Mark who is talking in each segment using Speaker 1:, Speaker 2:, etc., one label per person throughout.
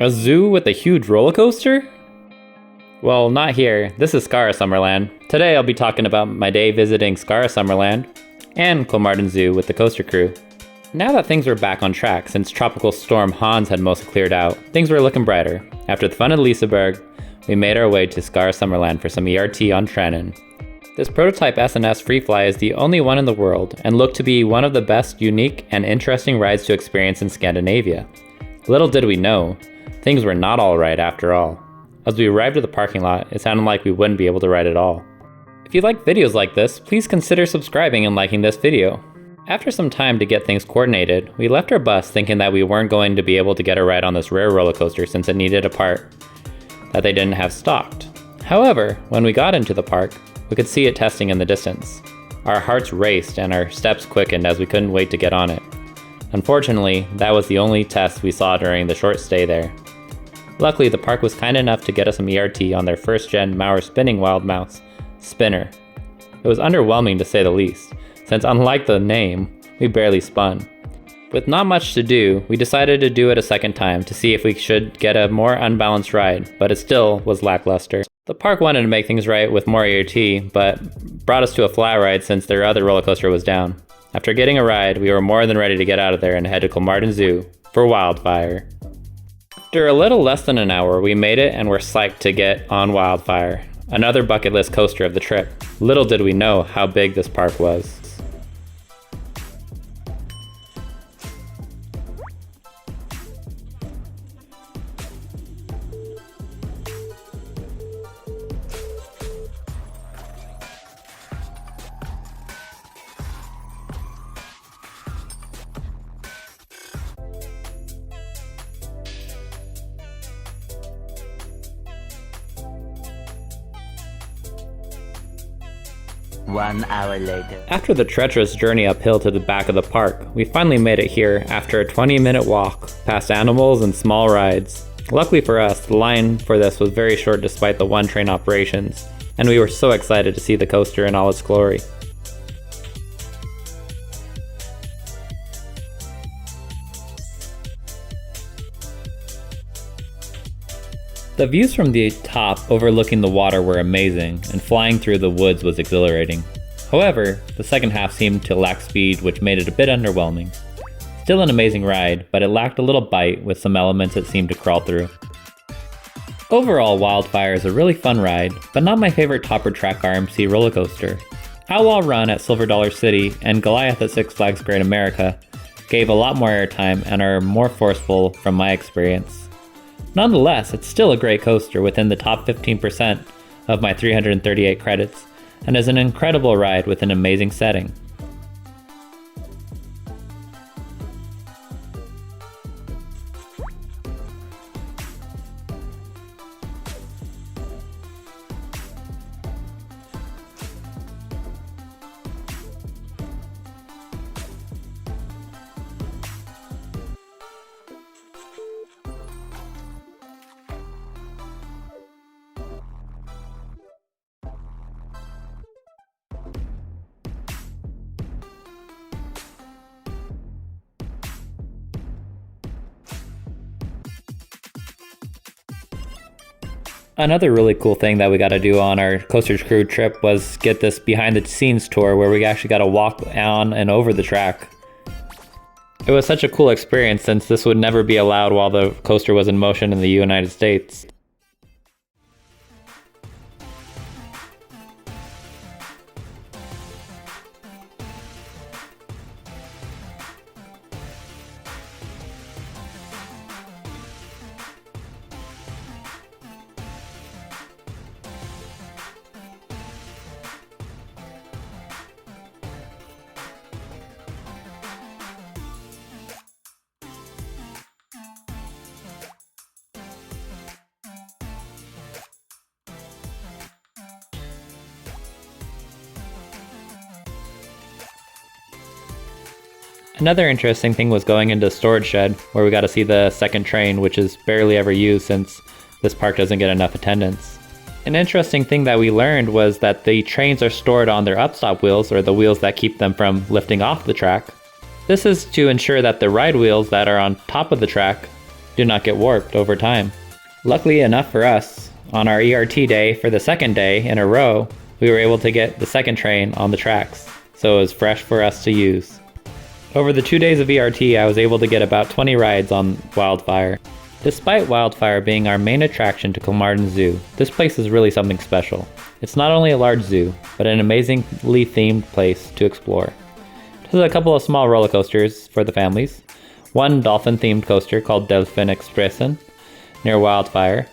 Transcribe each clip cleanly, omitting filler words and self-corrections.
Speaker 1: A zoo with a huge roller coaster? Well, not here. This is Skara Sommerland. Today I'll be talking about my day visiting Skara Sommerland and Kolmarden Zoo with the coaster crew. Now that things were back on track since Tropical Storm Hans had mostly cleared out, things were looking brighter. After the fun at Liseberg, we made our way to Skara Sommerland for some ERT on Tranan. This prototype S&S Free Fly is the only one in the world and looked to be one of the best, unique, and interesting rides to experience in Scandinavia. Little did we know, things were not all right after all. As we arrived at the parking lot, it sounded like we wouldn't be able to ride at all. If you like videos like this, please consider subscribing and liking this video. After some time to get things coordinated, we left our bus thinking that we weren't going to be able to get a ride on this rare roller coaster since it needed a part that they didn't have stocked. However, when we got into the park, we could see it testing in the distance. Our hearts raced and our steps quickened as we couldn't wait to get on it. Unfortunately, that was the only test we saw during the short stay there. Luckily, the park was kind enough to get us some ERT on their first-gen Mauer spinning wild mouse spinner. It was underwhelming to say the least, since unlike the name, we barely spun. With not much to do, we decided to do it a second time to see if we should get a more unbalanced ride, but it still was lackluster. The park wanted to make things right with more ERT, but brought us to a flat ride since their other roller coaster was down. After getting a ride, we were more than ready to get out of there and head to Kolmarden Zoo for Wildfire. After a little less than an hour, we made it and were psyched to get on Wildfire, another bucket list coaster of the trip. Little did we know how big this park was.
Speaker 2: One hour later.
Speaker 1: After the treacherous journey uphill to the back of the park, we finally made it here after a 20-minute walk past animals and small rides. Luckily for us, the line for this was very short despite the one-train operations, and we were so excited to see the coaster in all its glory. The views from the top overlooking the water were amazing, and flying through the woods was exhilarating. However, the second half seemed to lack speed, which made it a bit underwhelming. Still an amazing ride, but it lacked a little bite with some elements it seemed to crawl through. Overall, Wildfire is a really fun ride, but not my favorite topper track RMC roller coaster. Outlaw Run at Silver Dollar City and Goliath at Six Flags Great America gave a lot more airtime and are more forceful from my experience. Nonetheless, it's still a great coaster within the top 15% of my 338 credits, and is an incredible ride with an amazing setting. Another really cool thing that we got to do on our Coasters Crew trip was get this behind the scenes tour where we actually got to walk on and over the track. It was such a cool experience since this would never be allowed while the coaster was in motion in the United States. Another interesting thing was going into the storage shed, where we got to see the second train, which is barely ever used since this park doesn't get enough attendance. An interesting thing that we learned was that the trains are stored on their upstop wheels, or the wheels that keep them from lifting off the track. This is to ensure that the ride wheels that are on top of the track do not get warped over time. Luckily enough for us, on our ERT day for the second day in a row, we were able to get the second train on the tracks, so it was fresh for us to use. Over the 2 days of ERT, I was able to get about 20 rides on Wildfire. Despite Wildfire being our main attraction to Kolmarden Zoo, this place is really something special. It's not only a large zoo, but an amazingly themed place to explore. There's a couple of small roller coasters for the families. One dolphin-themed coaster called Delfin Expressen near Wildfire.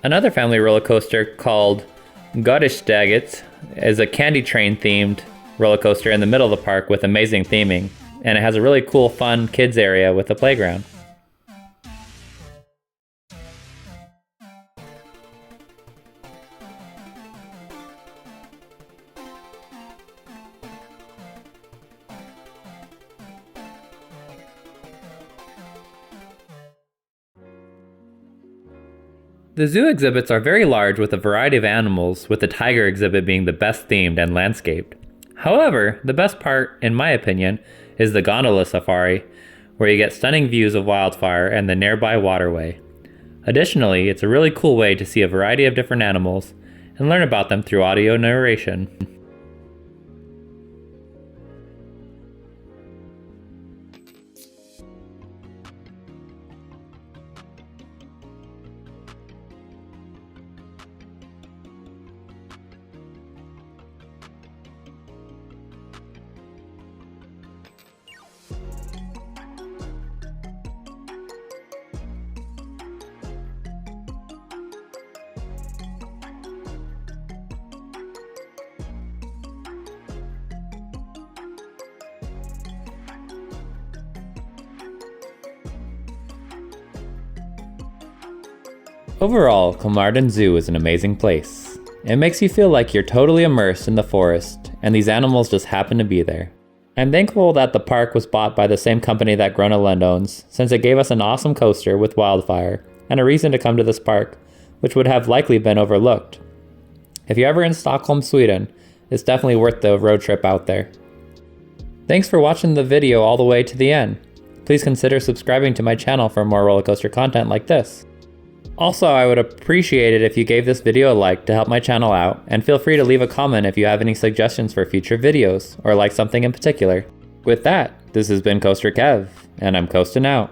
Speaker 1: Another family roller coaster called Godisdaget is a candy train themed roller coaster in the middle of the park with amazing theming, and it has a really cool fun kids area with a playground. The zoo exhibits are very large with a variety of animals, with the tiger exhibit being the best themed and landscaped. However, the best part, in my opinion, is the gondola safari, where you get stunning views of Wildfire and the nearby waterway. Additionally, it's a really cool way to see a variety of different animals and learn about them through audio narration. Overall, Kolmarden Zoo is an amazing place. It makes you feel like you're totally immersed in the forest, and these animals just happen to be there. I'm thankful that the park was bought by the same company that Gröna Lund owns, since it gave us an awesome coaster with Wildfire, and a reason to come to this park, which would have likely been overlooked. If you're ever in Stockholm, Sweden, it's definitely worth the road trip out there. Thanks for watching the video all the way to the end. Please consider subscribing to my channel for more roller coaster content like this. Also, I would appreciate it if you gave this video a like to help my channel out, and feel free to leave a comment if you have any suggestions for future videos, or like something in particular. With that, this has been Coaster Kev, and I'm coasting out.